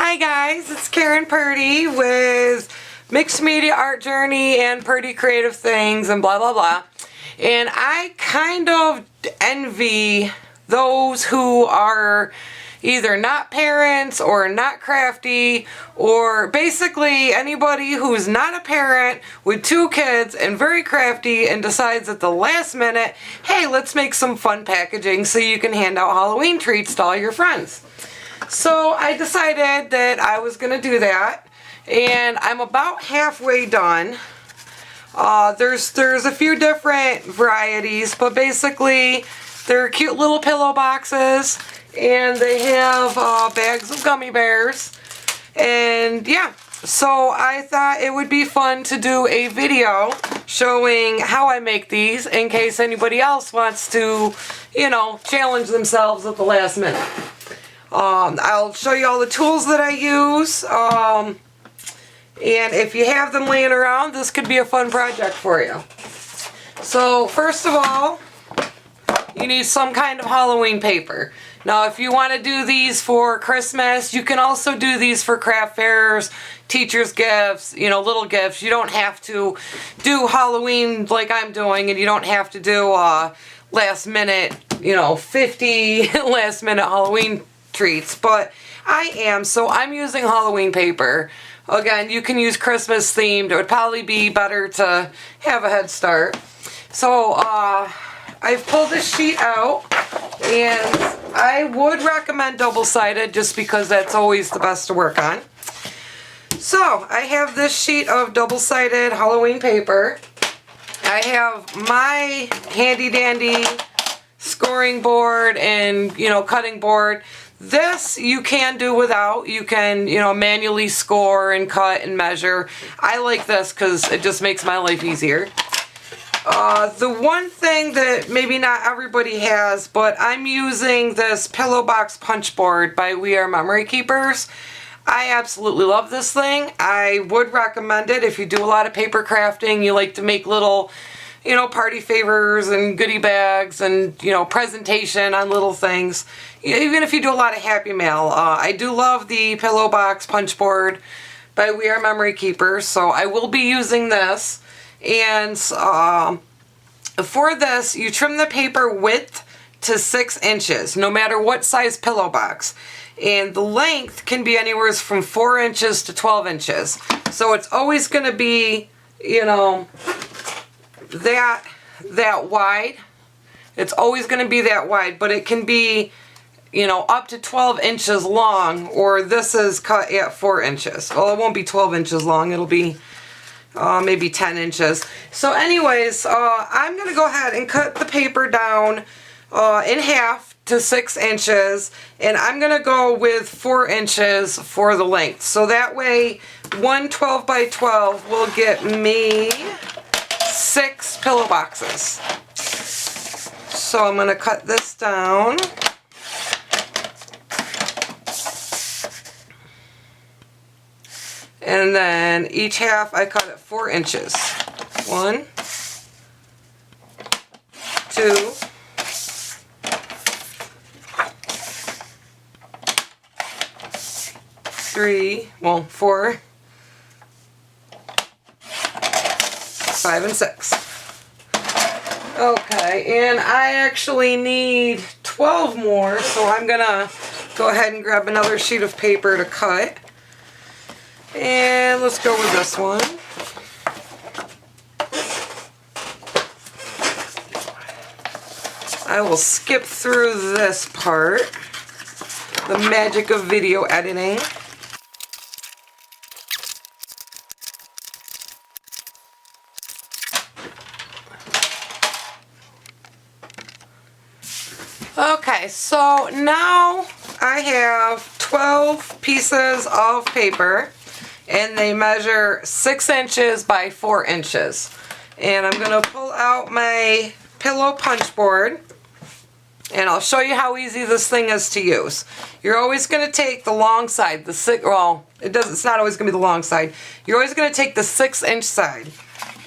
Hi guys, it's Karen Purdy with Mixed Media Art Journey and Purdy Creative Things and blah blah blah. And I kind of envy those who are either not parents or not crafty, or basically anybody who's not a parent with 2 kids and very crafty and decides at the last minute, hey, let's make some fun packaging so you can hand out Halloween treats to all your friends. So I decided that I was going to do that, and I'm about halfway done. There's a few different varieties, but basically they're cute little pillow boxes, and they have bags of gummy bears, and yeah, so I thought it would be fun to do a video showing how I make these in case anybody else wants to, you know, challenge themselves at the last minute. I'll show you all the tools that I use, and if you have them laying around, this could be a fun project for you. So first of all, you need some kind of Halloween paper. Now if you want to do these for Christmas, you can also do these for craft fairs, teachers' gifts, you know, little gifts. You don't have to do Halloween like I'm doing, and you don't have to do last minute, you know, 50 last minute Halloween treats, but I am, so I'm using Halloween paper. Again, you can use Christmas themed. It would probably be better to have a head start. So I've pulled this sheet out, and I would recommend double-sided just because that's always the best to work on. So I have this sheet of double-sided Halloween paper. I have my handy dandy scoring board and, you know, cutting board. This you can do without. You can, you know, manually score and cut and measure. I like this because it just makes my life easier. The one thing that maybe not everybody has, but I'm using this pillow box punch board by We Are Memory Keepers. I absolutely love this thing. I would recommend it if you do a lot of paper crafting, you like to make little, you know, party favors and goodie bags and, you know, presentation on little things. Even if you do a lot of Happy Mail. I do love the pillow box punch board by We Are Memory Keepers, so I will be using this. And for this, you trim the paper width to 6 inches, no matter what size pillow box. And the length can be anywhere from 4 inches to 12 inches. So it's always going to be, you know, that wide. It's always going to be that wide, but it can be, you know, up to 12 inches long, or this is cut at 4 inches. Well, it won't be 12 inches long. It'll be maybe 10 inches. So anyways, I'm going to go ahead and cut the paper down in half to 6 inches, and I'm going to go with 4 inches for the length. So that way, one 12 by 12 will get me 6 pillow boxes. So I'm going to cut this down. And then each half I cut at 4 inches. 1, 2, 3, well, 4, 5, and 6. Okay, and I actually need 12 more, so I'm gonna go ahead and grab another sheet of paper to cut. And let's go with this one. I will skip through this part. The magic of video editing. Okay, so now I have 12 pieces of paper, and they measure 6 inches by 4 inches. And I'm going to pull out my pillow punch board, and I'll show you how easy this thing is to use. You're always going to take the long side, it's not always going to be the long side. You're always going to take the 6-inch side,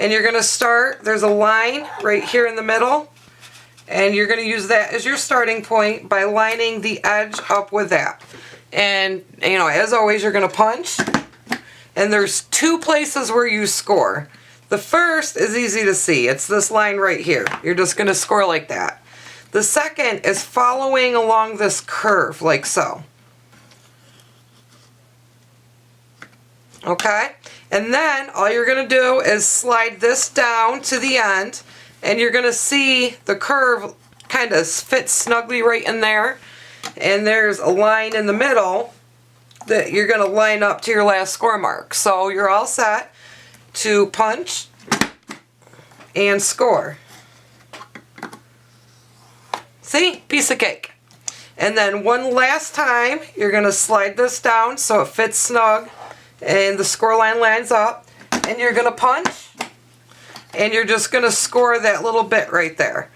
and you're going to start, there's a line right here in the middle, and you're going to use that as your starting point by lining the edge up with that. And, you know, as always, you're going to punch. And there's two places where you score. The first is easy to see. It's this line right here. You're just going to score like that. The second is following along this curve, like so. Okay? And then all you're going to do is slide this down to the end, and you're going to see the curve kind of fit snugly right in there. And there's a line in the middle that you're going to line up to your last score mark. So you're all set to punch and score. See? Piece of cake. And then one last time, you're going to slide this down so it fits snug and the score line lines up. And you're going to punch. And you're just going to score that little bit right there.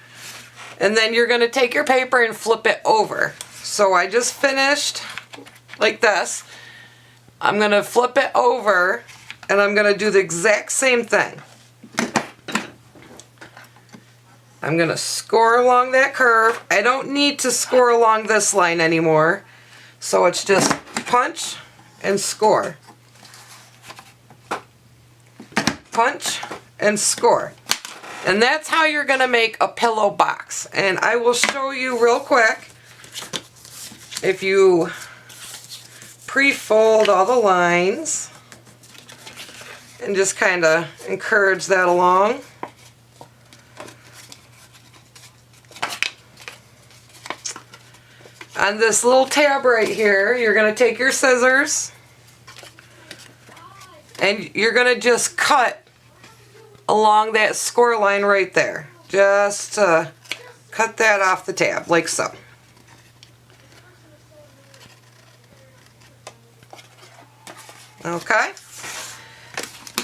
And then you're going to take your paper and flip it over. So I just finished like this. I'm going to flip it over and I'm going to do the exact same thing. I'm going to score along that curve. I don't need to score along this line anymore. So it's just punch and score. Punch and score. And that's how you're going to make a pillow box. And I will show you real quick. If you pre-fold all the lines and just kind of encourage that along. On this little tab right here, you're going to take your scissors and you're going to just cut along that score line right there. Just cut that off the tab like so. Okay,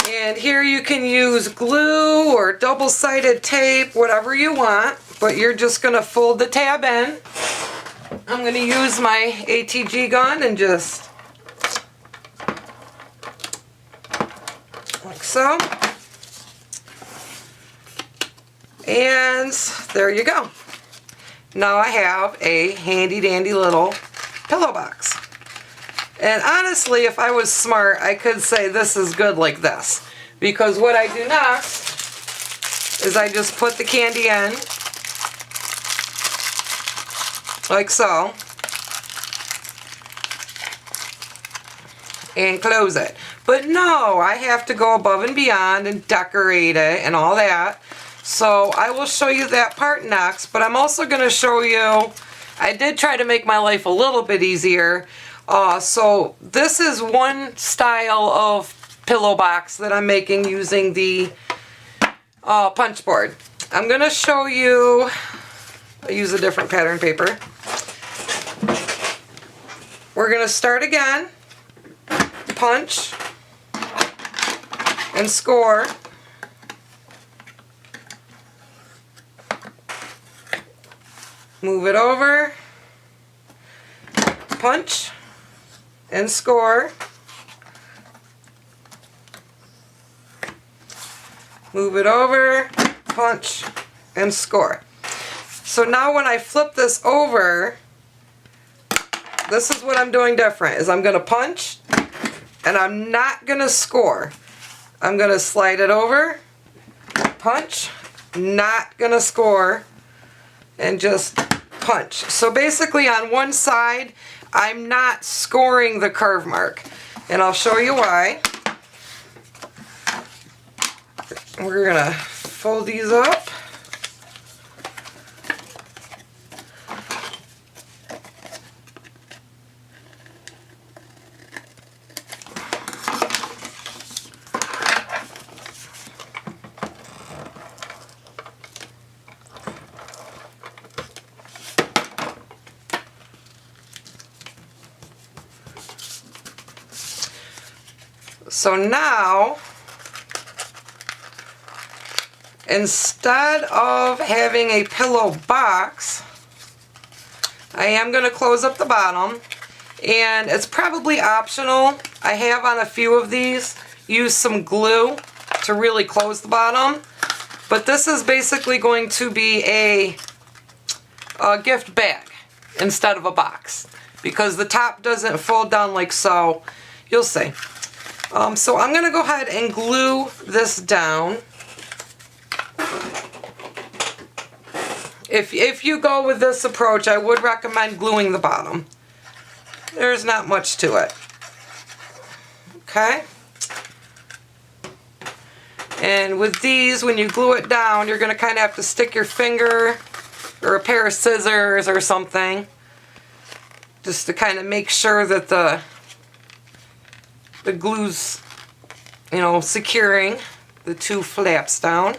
and here you can use glue or double-sided tape, whatever you want, but you're just going to fold the tab in. I'm going to use my ATG gun and just like so. And there you go. Now I have a handy-dandy little pillow box. And honestly, if I was smart, I could say this is good like this. Because what I do next is I just put the candy in, like so, and close it. But no, I have to go above and beyond and decorate it and all that. So I will show you that part next, but I'm also going to show you, I did try to make my life a little bit easier. So this is one style of pillow box that I'm making using the punch board. I'm going to show you, I use a different pattern paper. We're going to start again, punch and score. Move it over, punch and score. Move it over, punch and score. So now when I flip this over, this is what I'm doing different, is I'm going to punch and I'm not going to score. I'm going to slide it over, punch, not going to score, and just punch. So basically on one side, I'm not scoring the curve mark. And I'll show you why. We're going to fold these up. So now, instead of having a pillow box, I am going to close up the bottom, and it's probably optional. I have on a few of these used some glue to really close the bottom, but this is basically going to be a gift bag instead of a box. because the top doesn't fold down like so. You'll see. So I'm going to go ahead and glue this down. If you go with this approach, I would recommend gluing the bottom. There's not much to it. Okay? And with these, when you glue it down, you're going to kind of have to stick your finger or a pair of scissors or something just to kind of make sure that the glue's, you know, securing the two flaps down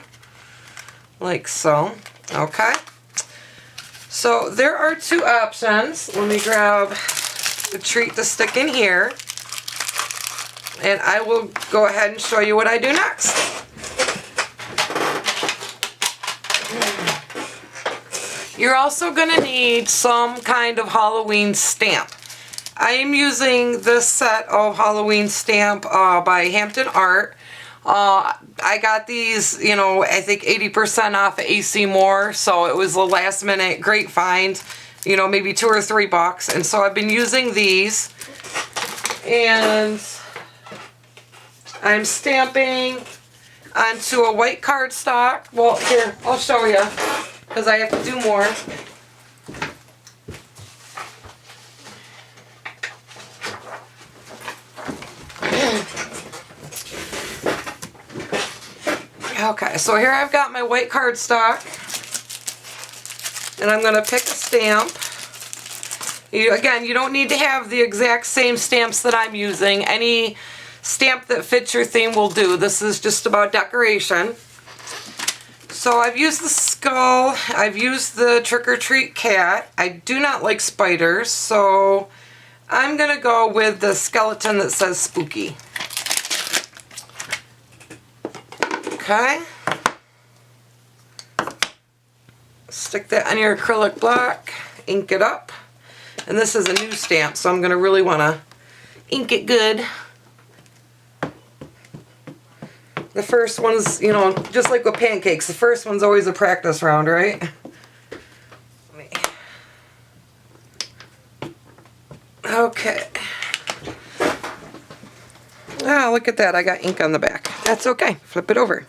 like so. Okay? So there are two options. Let me grab the treat to stick in here, and I will go ahead and show you what I do next. You're also going to need some kind of Halloween stamp. I am using this set of Halloween stamp by Hampton Art. I got these, you know, I think 80% off at AC Moore, so it was a last minute great find, you know, maybe $2 or $3. And so I've been using these, and I'm stamping onto a white cardstock. Well, here, I'll show you, because I have to do more. Okay, so here I've got my white cardstock, and I'm going to pick a stamp. Again, you don't need to have the exact same stamps that I'm using. Any stamp that fits your theme will do. This is just about decoration. So I've used the skull, I've used the trick-or-treat cat. I do not like spiders, so I'm going to go with the skeleton that says spooky. Okay. Stick that on your acrylic block, ink it up. And this is a new stamp, so I'm going to really want to ink it good. The first one's, you know, just like with pancakes, the first one's always a practice round, right? Okay. Ah, look at that. I got ink on the back. That's okay. Flip it over.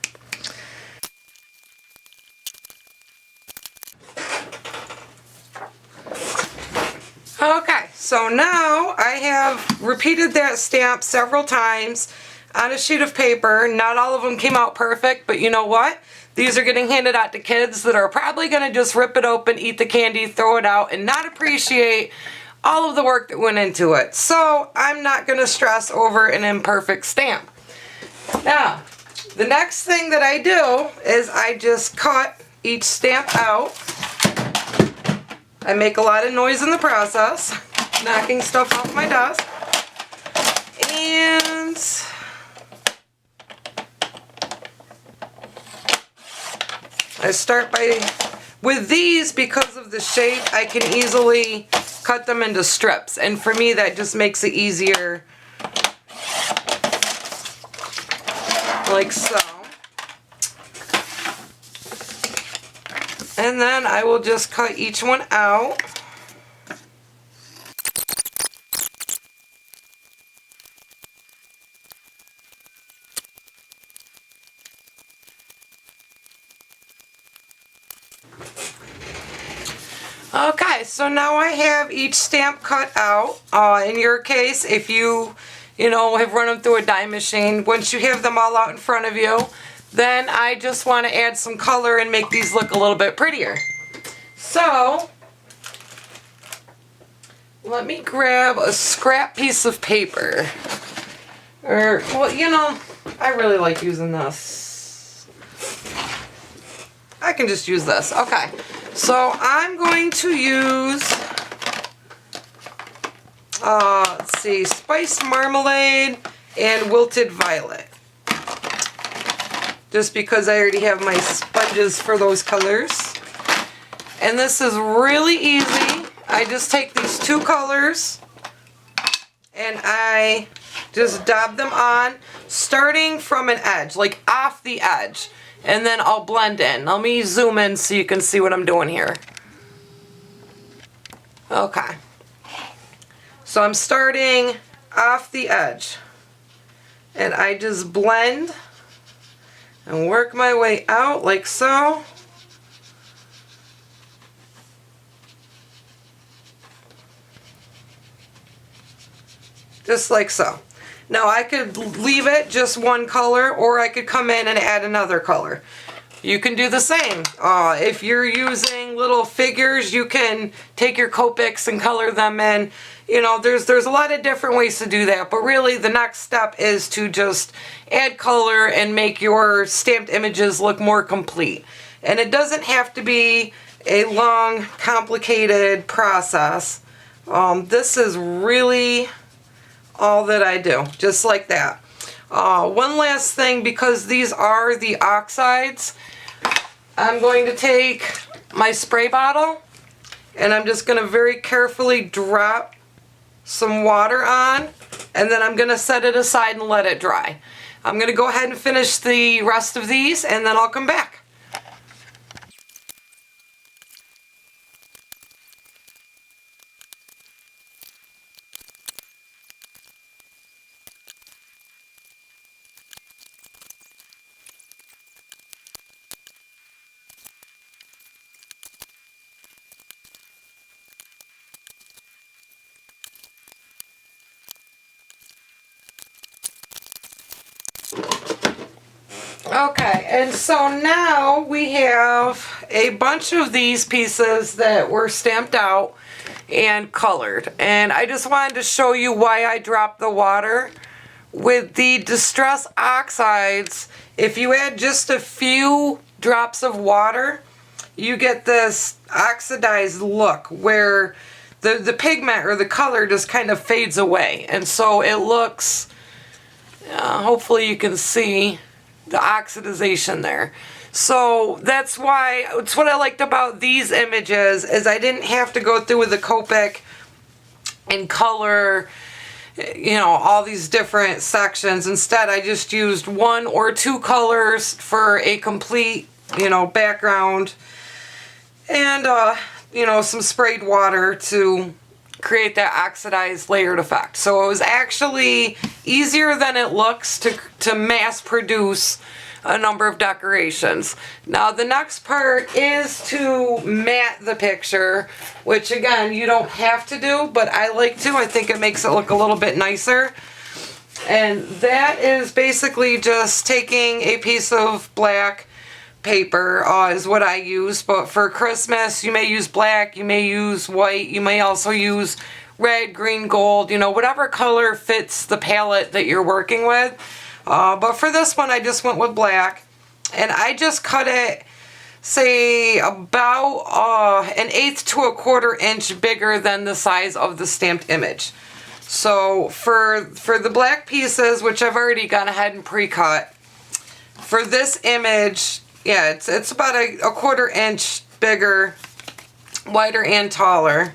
Okay, so now I have repeated that stamp several times on a sheet of paper. Not all of them came out perfect, but you know what? These are getting handed out to kids that are probably going to just rip it open, eat the candy, throw it out, and not appreciate all of the work that went into it. So I'm not going to stress over an imperfect stamp. Now, the next thing that I do is I just cut each stamp out. I make a lot of noise in the process, knocking stuff off my desk. And I start with these, because of the shape, I can easily cut them into strips. And for me, that just makes it easier. Like so. And then I will just cut each one out. Okay, so now I have each stamp cut out. In your case, if you have run them through a die machine, once you have them all out in front of you, then I just want to add some color and make these look a little bit prettier. So, let me grab a scrap piece of paper. Well, I really like using this. I can just use this. Okay, so I'm going to use, let's see, spiced marmalade and wilted violet. Just because I already have my sponges for those colors. And this is really easy. I just take these two colors and I just dab them on, starting from an edge, like off the edge. And then I'll blend in. Let me zoom in so you can see what I'm doing here. Okay. So I'm starting off the edge, and I just blend and work my way out like so. Just like so. Now I could leave it just one color, or I could come in and add another color. You can do the same. If you're using little figures, you can take your Copics and color them in. You know, there's a lot of different ways to do that, but really the next step is to just add color and make your stamped images look more complete. And it doesn't have to be a long, complicated process. This is really all that I do, just like that. One last thing, because these are the oxides, I'm going to take my spray bottle and I'm just going to very carefully drop some water on, and then I'm going to set it aside and let it dry. I'm going to go ahead and finish the rest of these, and then I'll come back. Okay, and so now we have a bunch of these pieces that were stamped out and colored. And I just wanted to show you why I dropped the water. With the Distress Oxides, if you add just a few drops of water, you get this oxidized look where the pigment or the color just kind of fades away. And so it looks, hopefully you can see the oxidization there. So that's why, it's what I liked about these images, is I didn't have to go through with the Copic and color, you know, all these different sections. Instead, I just used one or two colors for a complete, you know, background, and you know, some sprayed water to create that oxidized layered effect. So it was actually easier than it looks to mass produce a number of decorations. Now the next part is to matte the picture, which again, you don't have to do, but I like to. I think it makes it look a little bit nicer. And that is basically just taking a piece of black paper is what I use, but for Christmas you may use black, you may use white, you may also use red, green, gold, you know, whatever color fits the palette that you're working with. But for this one I just went with black, and I just cut it, say, about 1/8 to 1/4 inch bigger than the size of the stamped image. So for the black pieces, which I've already gone ahead and pre-cut, for this image, yeah, it's about a 1/4 inch bigger, wider and taller.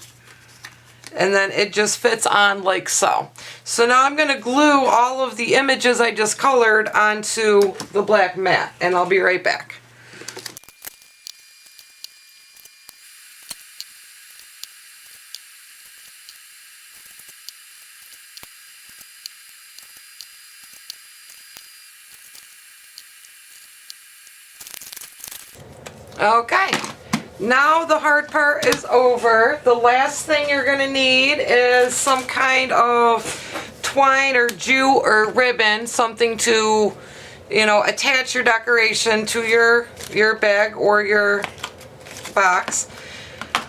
And then it just fits on like so. So now I'm going to glue all of the images I just colored onto the black mat, and I'll be right back. Okay, now the hard part is over. The last thing you're going to need is some kind of twine or jute or ribbon, something to, you know, attach your decoration to your bag or your box.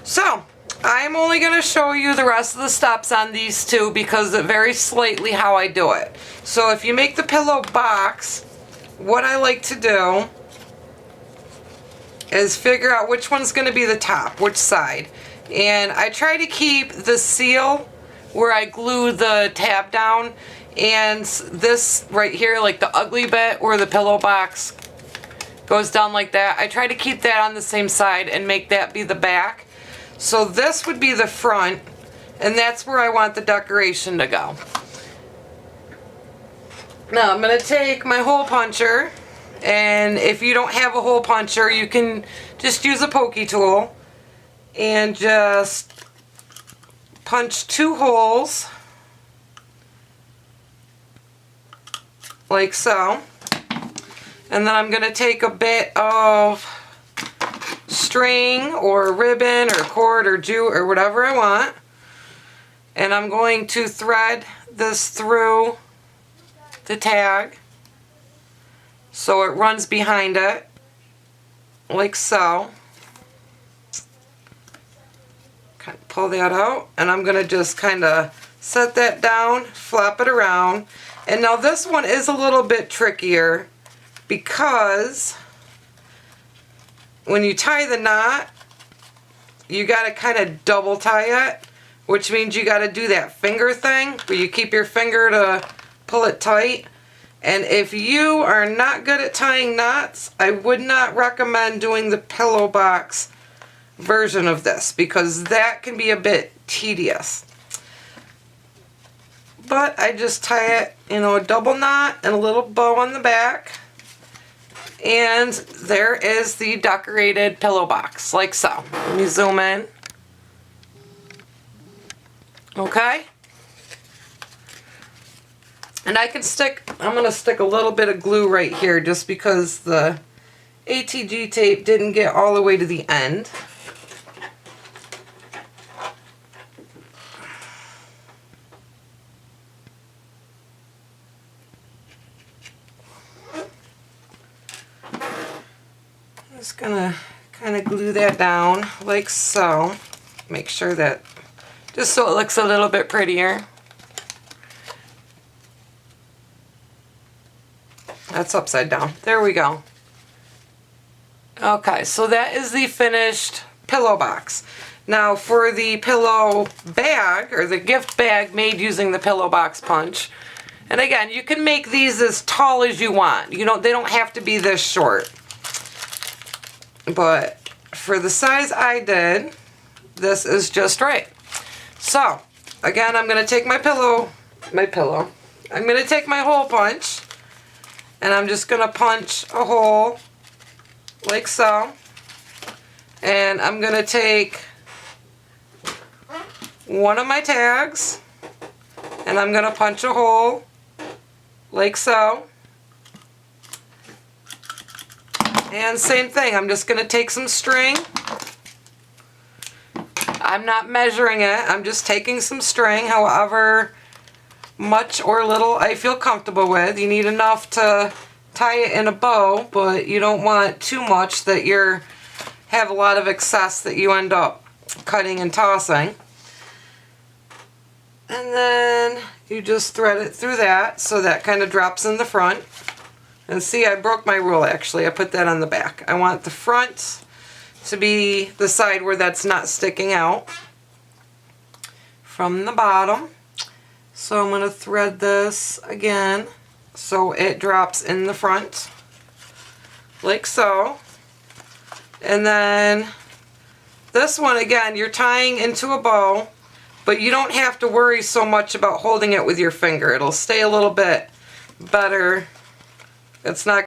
So I'm only going to show you the rest of the steps on these two because it varies slightly how I do it. So if you make the pillow box, what I like to do is figure out which one's going to be the top, which side. And I try to keep the seal where I glue the tab down, and this right here, like the ugly bit where the pillow box goes down like that, I try to keep that on the same side and make that be the back. So this would be the front, and that's where I want the decoration to go. Now I'm going to take my hole puncher, and if you don't have a hole puncher, you can just use a pokey tool and just punch 2 holes like so. And then I'm going to take a bit of string or ribbon or cord or jute or whatever I want. And I'm going to thread this through the tag so it runs behind it, like so. Kind of pull that out, and I'm going to just kind of set that down, flop it around. And now this one is a little bit trickier because when you tie the knot, you got to kind of double tie it, which means you got to do that finger thing where you keep your finger to pull it tight. And if you are not good at tying knots, I would not recommend doing the pillow box version of this because that can be a bit tedious. But I just tie it, you know, a double knot and a little bow on the back. And there is the decorated pillow box, like so. Let me zoom in. Okay. And I'm going to stick a little bit of glue right here just because the ATG tape didn't get all the way to the end. Just gonna kind of glue that down like so. Make sure that, just so it looks a little bit prettier. That's upside down. There we go. Okay, so that is the finished pillow box. Now for the pillow bag, or the gift bag made using the pillow box punch, and again, you can make these as tall as you want. You know, they don't have to be this short. But for the size I did, this is just right. So, again, I'm going to take my pillow. I'm going to take my hole punch, and I'm just going to punch a hole like so. And I'm going to take one of my tags, and I'm going to punch a hole like so. And same thing, I'm just going to take some string. I'm not measuring it, I'm just taking some string, however much or little I feel comfortable with. You need enough to tie it in a bow, but you don't want too much that you have a lot of excess that you end up cutting and tossing. And then you just thread it through that so that kind of drops in the front. And see, I broke my rule actually. I put that on the back. I want the front to be the side where that's not sticking out from the bottom. So I'm going to thread this again so it drops in the front like so. And then this one again, you're tying into a bow, but you don't have to worry so much about holding it with your finger. It'll stay a little bit better. It's not